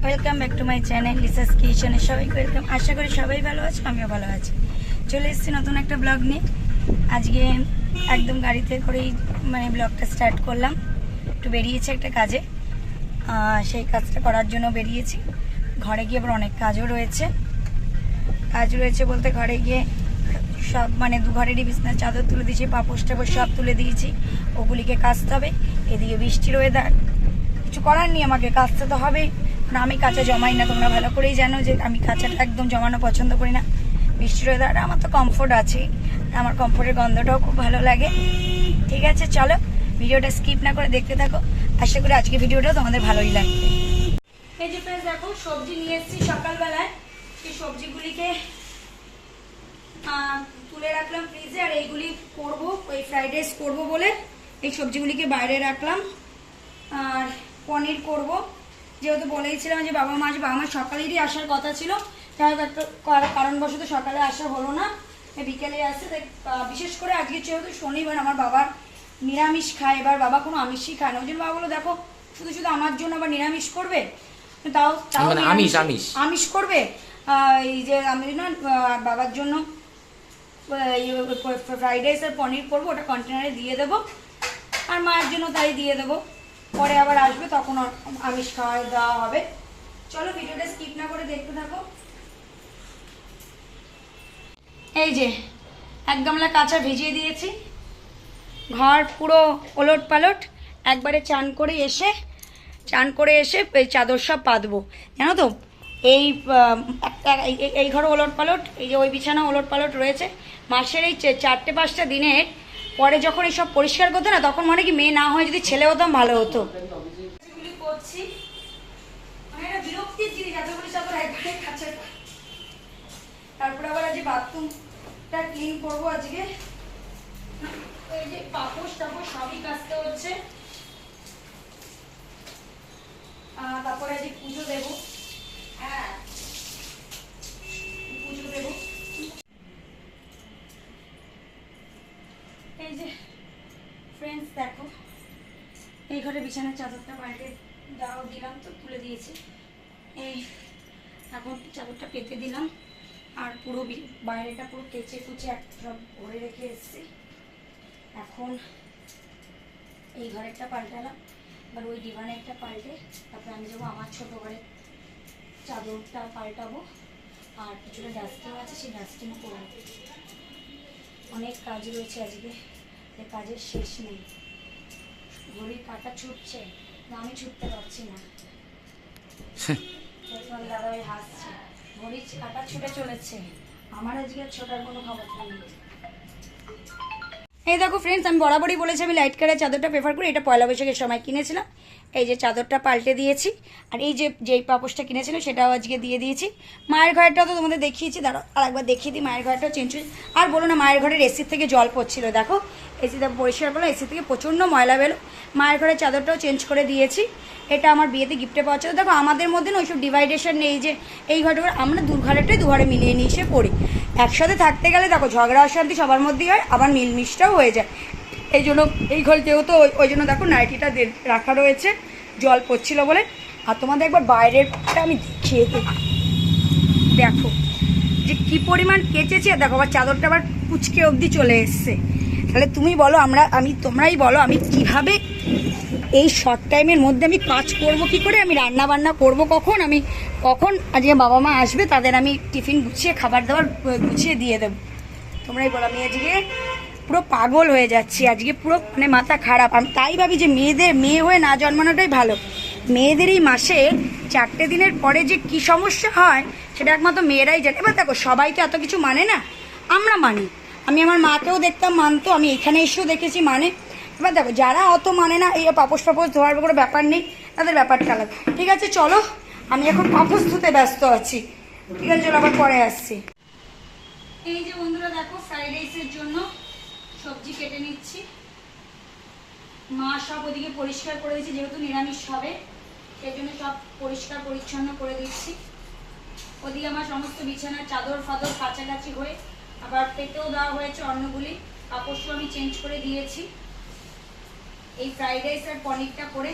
Welcome back to my channel লিসাস কিচেনে সবাইকে welcome. আশা করি সবাই ভালো আছে, আমিও ভালো আছি। চলে এসেছি নতুন একটা ব্লগ নিয়ে। আজকে একদম গাড়িতে করেই ব্লগটা স্টার্ট করলাম। একটু বেরিয়েছি একটা কাজে, সেই কাজটা করার জন্য বেরিয়েছি। ঘরে গিয়ে আবার অনেক কাজ রয়েছে বলতে ঘরে গিয়ে সব দু ঘরেরই বিছনার চাদর তুলে দিয়েছি, পাপোশ টাপোশ সব তুলে দিয়েছি, ওগুলিকে কাচতে হবে। এদিকে বৃষ্টির ওয়েদার, কিছু করার নেই, আমাকে কাচতে তো হবে না। আমি কাঁচা জমাই না, তোমরা ভালো করেই জানো যে আমি কাঁচাটা একদম জমানো পছন্দ করি না। বৃষ্টির ওয়েদার আমার তো কমফোর্ট আছে, আমার কমফোর্টের গন্ধটাও খুব ভালো লাগে। ঠিক আছে, চলো ভিডিওটা স্কিপ না করে দেখতে থাকো। আশা করি আজকে ভিডিওটা তোমাদের ভালোই লাগবে। এই যে ফ্রেন্ডস দেখো, সবজি নিয়ে এসেছি সকালবেলায়। সেই সবজিগুলিকে তুলে রাখলাম ফ্রিজে, আর এইগুলি করবো, ওই ফ্রাইড রাইস করবো বলে এই সবজিগুলিকে বাইরে রাখলাম। আর পনির করব, যেহেতু বলেইছিলাম যে বাবা মা আসবে। আমার সকালেরই আসার কথা ছিল, যাই হোক একটা কারণবশত সকালে আসা হলো না, বিকেলে আসছে। তাই বিশেষ করে আজকে যেহেতু শনিবার, আমার বাবার নিরামিষ খায়, এবার বাবা কোনো আমিষই খায় না। ওই জন্য বাবা বলো দেখো শুধু শুধু আমার জন্য আবার নিরামিষ করবে, তাও আমিষ করবে। এই যে আমি না বাবার জন্য ফ্রাইড রাইস আর পনির করবো, ওটা কন্টেনারে দিয়ে দেবো, আর মায়ের জন্য তাই দিয়ে দেবো। পরে আবার আসবে, তখন আমিষ খাওয়া দেওয়া হবে। চলো ভিডিওটা স্কিপ না করে দেখতে থাকো। এই যে এক গামলা কাঁচা ভিজিয়ে দিয়েছি, ঘর পুরো ওলট পালট। একবারে চান করে এসে এই চাদর সব পাতবো, জানো তো। এই ঘর ওলট পালট, এই যে ওই বিছানা ওলট পালট রয়েছে। মাসের এই 4-5টা দিনের পরে যখন এইসব পরিষ্কার করতো না, তখন মনে কি মেয়ে না হয় যদি ছেলে হতাম ভালো হতো। করছি বিরক্তির জিনিস, এতগুলি চাদর একবারে কাছে। তারপরে আবার আজকে বাথরুমটা ক্লিন করবো আজকে। এই যে পাপোশ টাপোশ সবই কাচতে হচ্ছে। তারপরে আজকে পুজো দেবো, এই যে ফ্রেন্ডস দেখো, এই ঘরে বিছানার চাদরটা পাল্টে দিলাম, তো তুলে দিয়েছি। এই এখন চাদরটা পেতে দিলাম, আর পুরো বাইরেটা পুরো কেচে কুচে সব ভরে রেখে এসেছি। এখন এই ঘরেরটা পাল্টালাম, এবার ওই ডিভানেরটা পাল্টে তারপরে আমি যাবো আমার ছোটো ঘরে, চাদরটা পাল্টাবো। আর কিছুটা ডাস্টিং আছে, সেই ডাস্টিং করবো। অনেক কাজ রয়েছে আজকে, কাজের শেষ নেই। ঘড়ির কাঁটা ছুটছে না, আমি ছুটতে পারছি না। দাদাভাই হাসছে, ঘড়ির কাঁটা ছুটে চলেছে, আমার আজকে ছোটার কোনো ক্ষমতা নেই। এই দেখো ফ্রেন্ডস, আমি বরাবরই বলেছি আমি লাইট কালার চাদরটা প্রেফার করি। এটা পয়লা বৈশাখের সময় কিনেছিলাম। এই যে চাদরটা পাল্টে দিয়েছি, আর এই যে যেই পাপোশটা কিনেছিল সেটাও আজকে দিয়ে দিয়েছি। মায়ের ঘরটাও তো তোমাদের দেখিয়েছি, দাঁড়াও আর একবার দেখিয়ে দিই। মায়ের ঘরটাও চেঞ্জ হয়েছে। আর বলো না, মায়ের ঘরের এসির থেকে জল পড়ছিল, দেখো এসিটা পরিষ্কার করলো, এসি থেকে প্রচণ্ড ময়লা বেরো। মায়ের ঘরের চাদরটাও চেঞ্জ করে দিয়েছি। এটা আমার বিয়েতে গিফটে পাওয়া ছিল। দেখো আমাদের মধ্যে না ওইসব ডিভাইডেশন নেই যে এই ঘরে আমরা দু ঘরে মিলিয়ে নিয়ে এসে পড়ি। একসাথে থাকতে গেলে দেখো ঝগড়া অশান্তি সবার মধ্যেই হয়, আবার মিলমিশটাও হয়ে যায়। এই জন্য এই ঘরে যেহেতু ওই জন্য দেখো নাইটিটা রাখা রয়েছে, জল পড়ছিল বলে। আর তোমাদের একবার বাইরেরটা আমি দেখিয়ে দিই, দেখো যে কী পরিমাণ কেচেছি। আর দেখো আবার চাদরটা আবার কুচকে অবধি চলে এসছে। তাহলে তুমি বলো, তোমরাই বলো আমি কিভাবে এই শর্ট টাইমের মধ্যে আমি কাজ করব কি করে, আমি রান্না বান্না করব কখন আজকে বাবা মা আসবে, তাদের আমি টিফিন গুছিয়ে খাবার দাবার গুছিয়ে দিয়ে দেবো। তোমরাই বলো, আমি আজকে পুরো পাগল হয়ে যাচ্ছি, আজকে পুরো মাথা খারাপ। আমি তাই ভাবি যে মেয়ে হয়ে না জন্মানোটাই ভালো। মেয়েদের এই মাসে 4টে দিনের পরে যে কি সমস্যা হয় সেটা একমাত্র মেয়েরাই জানে। এবার দেখো সবাই তো এত কিছু মানে না, আমরা মানি। আমি আমার মাকেও দেখতাম মানতো, আমি এখানে এসেও দেখেছি মানে। এবার দেখো যারা অত মানে না, এই পাপোশ ধোয়ার কোনো ব্যাপার নেই, তাদের ব্যাপারটা আলাদা। ঠিক আছে চলো, আমি এখন পাপোশ ধুতে ব্যস্ত আছি। ঠিক আছে চলো, আবার পরে আসছি। এই যে বন্ধুরা দেখো, ফ্রাইড রাইসের জন্য সবজি কেটে নিচ্ছি। মা সব ওদিকে পরিষ্কার করে দিচ্ছি, যেহেতু নিরামিষ হবে সেই জন্য সব পরিষ্কার পরিচ্ছন্ন করে দিচ্ছি। ওদিকে আমার সমস্ত বিছানার চাদর ফাদর কাছাকাছি হয়ে আবার পেতেও দেওয়া হয়েছে অন্যগুলি, কাপড়ও আমি চেঞ্জ করে দিয়েছি। এই ফ্রাইড রাইস আর পনিরটা করে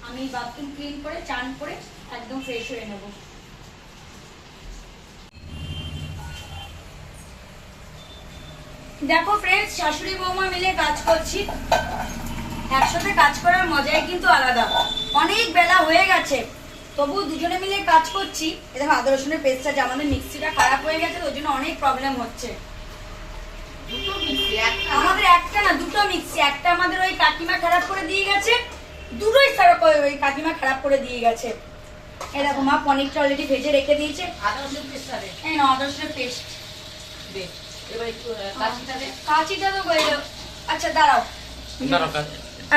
আমি বাথরুম ক্লিন করে চান করে একদম ফ্রেশ হয়ে নেব। দেখো ফ্রেন্ডস, শাশুড়ি বৌমা মিলে কাজ করছি, একসাথে কাজ করার মজাই কিন্তু আলাদা। অনেক বেলা হয়ে গেছে, তবু দুজনে মিলে কাজ করছি। দেখো আদা রসুনের পেস্টটা, যে আমাদের মিক্সিটা খারাপ হয়ে গেছে, ওই জন্য অনেক প্রবলেম হচ্ছে। আমাদের একটা না, দুটো মিক্সি। একটা আমাদের ওই কাকিমা খারাপ করে দিয়ে গেছে, দুটোই ওই কাকিমা খারাপ করে দিয়ে গেছে। এই দেখো মা পনিরটা অলরেডি ভেজে রেখে দিয়েছে। আদা রসুন পেস্টটা দে। এই না, আদা রসুনের পেস্ট দে। এবার একটু কাঁচিটা দে। কাঁচিটা তো আচ্ছা দাঁড়াও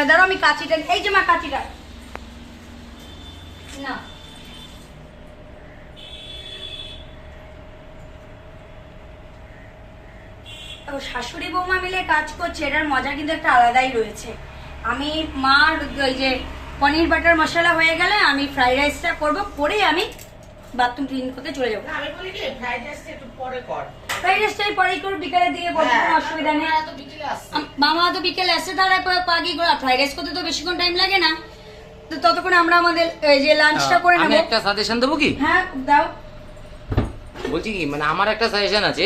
দাঁড়াও, আমি কাঁচিটা, এই যে মা কাঁচিটা না। শাশুড়ি বৌমা মিলে কাজ করছে, এটার মজা কিন্তু একটা আলাদাই রয়েছে। আমি মার ওই যে পনির বাটার মশলা হয়ে গেলে আমি ফ্রাইড রাইসটা করবো, করে আমি বাথরুম ক্লিন করতে চলে যাবো। আমি বলি কি ফ্রাইড রাইসটা একটু পরে কর। ফ্রাইড রাইসটাই পরেই করবো, বিকালের দিকে বলতে কোনো অসুবিধা নেই। তো বিকেলে আসছে। মামা তো বিকেলে আসছে, তারা পাগি করে ফ্রাইড রাইস করতে তো বেশিক্ষণ টাইম লাগে না, তো ততক্ষণ আমরা আমাদের যে লাঞ্চটা করে নেবো। আমি একটা সাজেশন দেবো কি? হ্যাঁ দাও। বলছি কি, মানে আমার একটা সাজেশন আছে,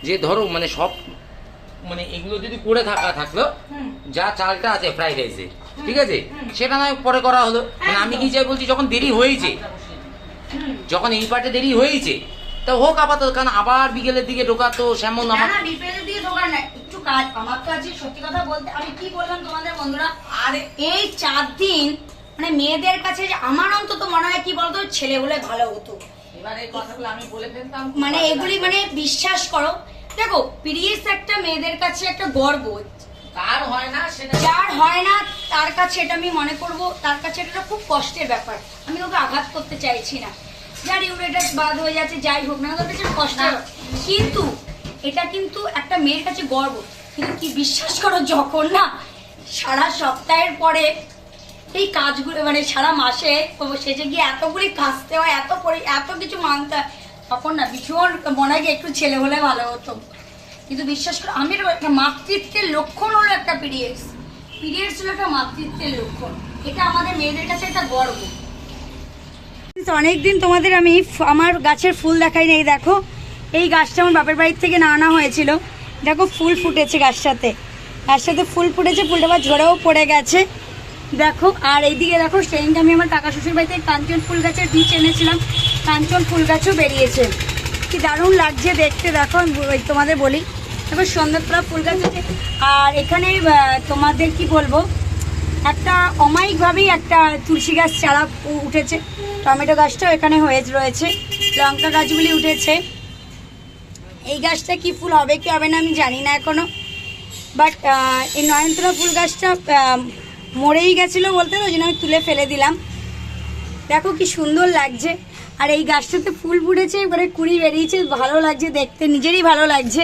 যে ধরো মানে সব মানে এগুলো যদি করে থাকলো, যা চালটা আছে ফ্রাইড রাইসে, ঠিক আছে, সেটা নয় পরে করা হলো। মানে আমি কি চাই বলছি, যখন দেরি হয়েছে, যখন এই পার্টে দেরি হয়েছে, তা হোক আপাতত, কারণ আবার বিকেলের দিকে ঢোকা তো সেমন না আমার। না, বিকেলের দিকে ঢোকার না, একটু কাজ আমার তো আছে। সত্যি কথা বলতে আমি কি বললাম তোমাদের বন্ধুরা, আর এই 4 দিন মানে মেয়েদের কাছে আমার অন্তত মনে হয় কি বলতো, ছেলে হলে ভালো হতো। এবার এই কথাগুলো আমি বলে ফেলতাম, মানে এগুলি মানে বিশ্বাস করো, দেখো পিরিয়ডস একটা মেয়েদের কাছে একটা গর্ব। কার হয় না সেটা, যার হয় না তার কাছে এটা আমি মনে করব, তার কাছে এটা খুব কষ্টের ব্যাপার। আমি ওকে আঘাত করতে চাইছি না, যার ইউরেটাস বাদ হয়ে যাচ্ছে, যাই হোক না, ওদের কাছে কষ্টের, কিন্তু এটা কিন্তু একটা মেয়ের কাছে গর্ব। কিন্তু কি বিশ্বাস করো, যখন না সারা সপ্তাহের পরে এই কাজগুলো মানে সারা মাসে শেষে গিয়ে এতগুলি কাজতে হয়, এত কিছু মানতে হয়, তখন না ভীষণ মনে হয় একটু ছেলে হলে ভালো হতো। কিন্তু বিশ্বাস করো, আমি একটা মাতৃত্বের লক্ষণ হলো একটা পিরিয়ডস হলো একটা মাতৃত্বের লক্ষণ। এটা আমাদের মেয়েদের কাছে একটা গর্ব। অনেকদিন তোমাদের আমি আমার গাছের ফুল দেখাই নেই। দেখো এই গাছটা আমার বাপের বাড়ির থেকে আনা হয়েছিল, দেখো ফুল ফুটেছে গাছটাতে ফুল ফুটেছে, ফুলটা আবার ঝরেও পড়ে গেছে দেখো। আর এইদিকে দেখো, সেদিনকে আমি আমার কাকা শ্বশুর বাড়িতে কাঞ্চন ফুল গাছের বীজ এনেছিলাম, কাঞ্চন ফুল গাছও বেরিয়েছে, কি দারুণ লাগছে দেখতে। দেখো তোমাদের বলি, দেখো সন্ধ্যা ফুল গাছ আছে। আর এখানে তোমাদের কি বলবো, একটা অমায়িকভাবেই একটা তুলসী গাছ চারা উঠেছে, টমেটো গাছটাও এখানে রয়েছে, লঙ্কা গাছগুলি উঠেছে। এই গাছটা কি ফুল হবে কি হবে না আমি জানি না এখনো, বাট এই নয়নতারা ফুল গাছটা মরেই গেছিলো বলতে, ওই জন্য আমি তুলে ফেলে দিলাম। দেখো কি সুন্দর লাগছে। আর এই গাছটাতে ফুল ফুটেছে, এবারে কুড়ি বেরিয়েছে, ভালো লাগছে দেখতে, নিজেরই ভালো লাগছে,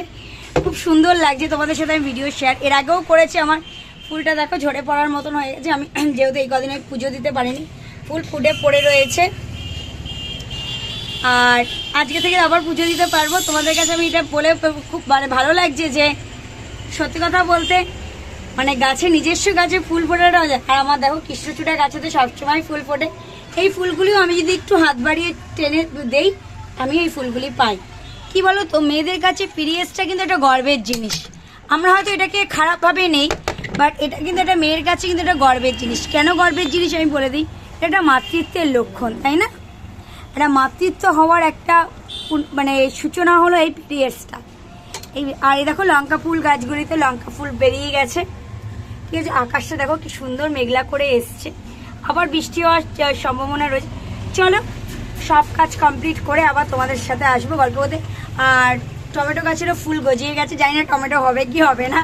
খুব সুন্দর লাগছে। তোমাদের সাথে আমি ভিডিও শেয়ার এর আগেও করেছি। আমার ফুলটা দেখো ঝরে পড়ার মতন হয়ে গেছে, আমি যেহেতু এই কদিন আমি পুজো দিতে পারিনি, ফুল ফুটে পড়ে রয়েছে। আর আজকে থেকে আবার পুজো দিতে পারবো। তোমাদের কাছে আমি এটা বলে খুব মানে ভালো লাগছে যে সত্যি কথা বলতে মানে গাছে, নিজস্ব গাছে ফুল ফোটাটা যায়। আর আমার দেখো কৃষ্ণচূড়া গাছে তো সবসময় ফুল ফোটে, এই ফুলগুলিও আমি যদি একটু হাত বাড়িয়ে টেনে দেই, আমি এই ফুলগুলি পাই। কি বলো তো, মেয়েদের কাছে পিরিয়ডসটা কিন্তু একটা গর্বের জিনিস। আমরা হয়তো এটাকে খারাপভাবে নেই, বাট এটা কিন্তু একটা মেয়ের কাছে কিন্তু একটা গর্বের জিনিস। কেন গর্বের জিনিস আমি বলে দিই, এটা মাতৃত্বের লক্ষণ, তাই না? এটা মাতৃত্ব হওয়ার একটা মানে সূচনা হলো এই পিরিয়ডসটা। আর এই দেখো লঙ্কা ফুল গাছগুলিতে লঙ্কা ফুল বেরিয়ে গেছে, ঠিক আছে। আকাশটা দেখো কি সুন্দর মেঘলা করে এসছে, আবার বৃষ্টি হওয়ার সম্ভাবনা রয়েছে। চলো সব কাজ কমপ্লিট করে আবার তোমাদের সাথে আসবো গল্প করতে। আর টমেটো গাছেরও ফুল গজিয়ে গেছে, জানি না টমেটো হবে কি হবে না,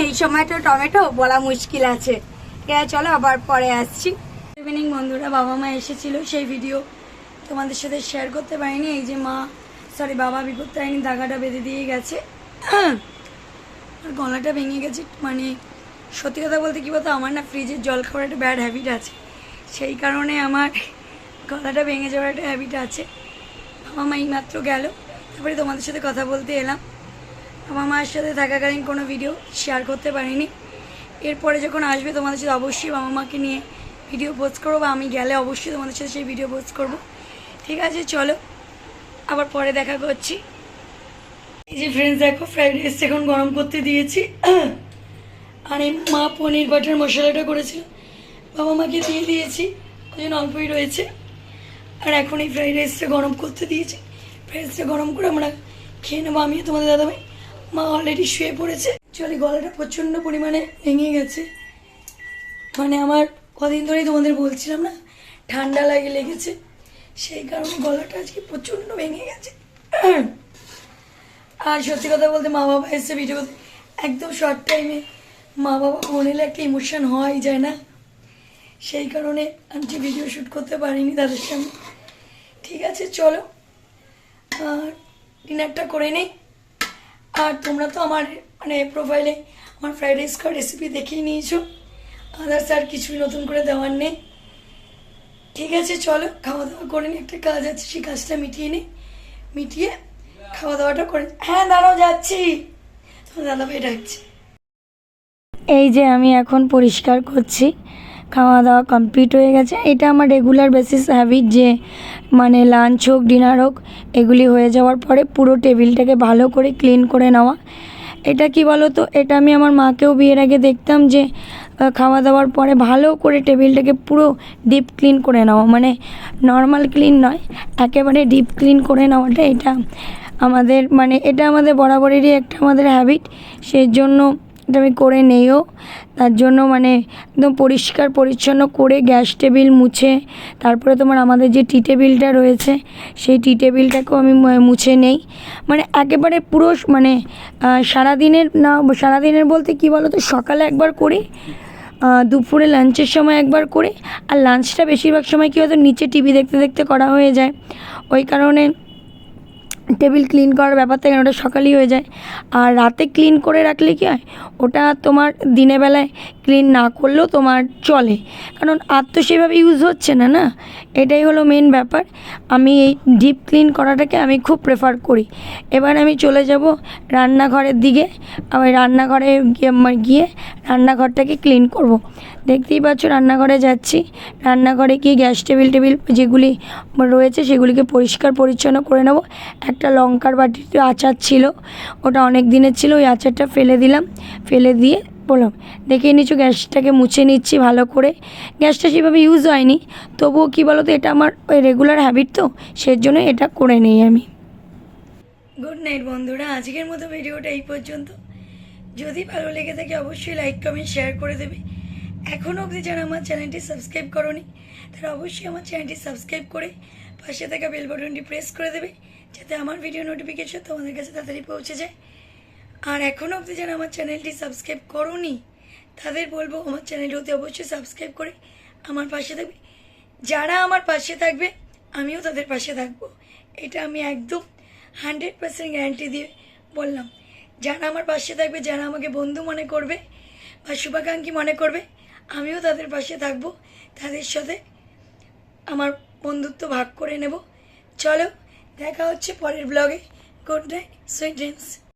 এই সময় তো টমেটো বলা মুশকিল আছে। ঠিক আছে, চলো আবার পরে আসছি। ইভিনিং বন্ধুরা, বাবা মা এসেছিল, সেই ভিডিও তোমাদের সাথে শেয়ার করতে পারিনি। এই যে বাবা বিপত্তারিণী দাগাটা বেঁধে দিয়ে গেছে, আর গলাটা ভেঙে গেছে। মানে সত্যি কথা বলতে কি বলতো, আমার না ফ্রিজের জল খাওয়ার একটা ব্যাড হ্যাবিট আছে, সেই কারণে আমার গলাটা ভেঙে যাওয়ার একটা হ্যাবিট আছে। বাবা মা এইমাত্র গেল, তারপরে তোমাদের সাথে কথা বলতে এলাম। বাবা মায়ের সাথে থাকাকালীন কোনো ভিডিও শেয়ার করতে পারিনি। এরপরে যখন আসবে তোমাদের সাথে অবশ্যই বাবা মাকে নিয়ে ভিডিও পোস্ট করবো, বা আমি গেলে অবশ্যই তোমাদের সাথে সেই ভিডিও পোস্ট করবো। ঠিক আছে, চলো আবার পরে দেখা করছি। এই যে ফ্রেন্ডস দেখো, ফ্রাইড রাইস এখন গরম করতে দিয়েছি। আর এই মা পনির বাটার মশলাটা করেছিল, বাবা মাকে দিয়ে দিয়েছি, ওই জন্য অল্পই রয়েছে। আর এখন এই ফ্রাইড রাইসটা গরম করতে দিয়েছি, ফ্রাইড রাইসটা গরম করে আমরা খেয়ে নেবো। আমি তোমাদের দাদাভাই, মা অলরেডি শুয়ে পড়েছে। চলে, গলাটা প্রচণ্ড পরিমাণে ভেঙে গেছে, মানে আমার কদিন ধরেই তোমাদের বলছিলাম না ঠান্ডা লেগেছে, সেই কারণে গলাটা আজকে প্রচণ্ড ভেঙে গেছে। আর সত্যি কথা বলতে মা বাবা এসে ভিডিও করতে একদম শর্ট টাইমে, মা বাবা ফোন এলে একটা ইমোশন হয় যায় না, সেই কারণে আমি ভিডিও শ্যুট করতে পারিনি তাদের সামনে। ঠিক আছে, চলো আর ডিনারটা করে নেই। আর তোমরা তো আমার মানে প্রোফাইলে আমার ফ্রাইড রাইস খাওয়ার রেসিপি দেখেই নিয়েছো, আদার্স আর কিছুই নতুন করে দেওয়ার নেই। ঠিক আছে, চলো খাওয়া দাওয়া করে নিই, একটা কাজ আছে সেই কাজটা মিটিয়ে খাওয়া দাওয়াটা করে। হ্যাঁ দাঁড়াও, যাচ্ছি, তোমার দাদাভাই ডাকছি। এই যে আমি এখন পরিষ্কার করছি, খাওয়া দাওয়া কমপ্লিট হয়ে গেছে। এটা আমার রেগুলার বেসিস হ্যাবিট যে মানে লাঞ্চ হোক ডিনার হোক এগুলি হয়ে যাওয়ার পরে পুরো টেবিলটাকে ভালো করে ক্লিন করে নেওয়া। এটা কি বলো তো, এটা আমি আমার মাকেও বিয়ের আগে দেখতাম যে খাওয়া দাওয়ার পরে ভালো করে টেবিলটাকে পুরো ডিপ ক্লিন করে নেওয়া, মানে নর্মাল ক্লিন নয়, একেবারে ডিপ ক্লিন করে নেওয়াটা এটা আমাদের বরাবরেরই একটা আমাদের হ্যাবিট, সেই জন্য এটা আমি করে নেইও। তার জন্য মানে একদম পরিষ্কার পরিচ্ছন্ন করে গ্যাস টেবিল মুছে, তারপরে তোমার আমাদের যে টি টেবিলটা রয়েছে সেই টি টেবিলটাকেও আমি মুছে নেই, মানে একেবারে পুরো মানে সারাদিনের বলতে কি বলো তো, সকালে একবার করি, দুপুরে লাঞ্চের সময় একবার করে, আর লাঞ্চটা বেশিরভাগ সময় কী হয়তো নিচে টিভি দেখতে দেখতে করা হয়ে যায়, ওই কারণে টেবিল ক্লিন করার ব্যাপারটা কেন ওটা সকালেই হয়ে যায়। আর রাতে ক্লিন করে রাখলে কি হয়, ওটা তোমার দিনের বেলায় ক্লিন না করলেও তোমার চলে, কারণ আর তো সেভাবে ইউজ হচ্ছে না, এটাই হলো মেন ব্যাপার। আমি এই ডিপ ক্লিন করাটাকে আমি খুব প্রেফার করি। এবার আমি চলে যাব রান্নাঘরের দিকে, আমি রান্নাঘরে গিয়ে রান্নাঘরটাকে ক্লিন করব। দেখতেই পাচ্ছ রান্নাঘরে যাচ্ছি, রান্নাঘরে গিয়ে গ্যাস টেবিল যেগুলি রয়েছে সেগুলিকে পরিষ্কার পরিচ্ছন্ন করে নেব। একটা লঙ্কার বাটিতে আচার ছিল, ওটা অনেক দিনের ছিল, ওই আচারটা ফেলে দিলাম, ফেলে দিয়ে বললাম দেখে নিচ্ছ গ্যাসটাকে মুছে নিচ্ছি ভালো করে। গ্যাসটা সেভাবে ইউজ হয়নি, তবুও কী বলো তো, এটা আমার ওই রেগুলার হ্যাবিট, তো সেই জন্য এটা করে নিই আমি। গুড নাইট বন্ধুরা, আজকের মতো ভিডিওটা এই পর্যন্ত। যদি ভালো লেগে থাকে অবশ্যই লাইক কমেন্ট শেয়ার করে দেবে। এখনও অবধি যারা আমার চ্যানেলটি সাবস্ক্রাইব করোনি তারা অবশ্যই আমার চ্যানেলটি সাবস্ক্রাইব করে পাশে থাকা বেল বাটনটি প্রেস করে দেবে, যাতে আমার ভিডিও নোটিফিকেশন তোমাদের কাছে তাড়াতাড়ি পৌঁছে যায়। আর এখনও অবধি যারা আমার চ্যানেলটি সাবস্ক্রাইব করোনি তাদের বলবো আমার চ্যানেলটি অতি অবশ্যই সাবস্ক্রাইব করে আমার পাশে থাকবে। যারা আমার পাশে থাকবে আমিও তাদের পাশে থাকবো, এটা আমি একদম 100% গ্যারান্টি দিয়ে বললাম। যারা আমার পাশে থাকবে, যারা আমাকে বন্ধু মনে করবে বা শুভাকাঙ্ক্ষী মনে করবে, আমিও তাদের পাশে থাকবো, তাদের সাথে আমার বন্ধুত্ব ভাগ করে নেব। চলো দেখা হচ্ছে পরের ব্লগে। Good night, sweet dreams.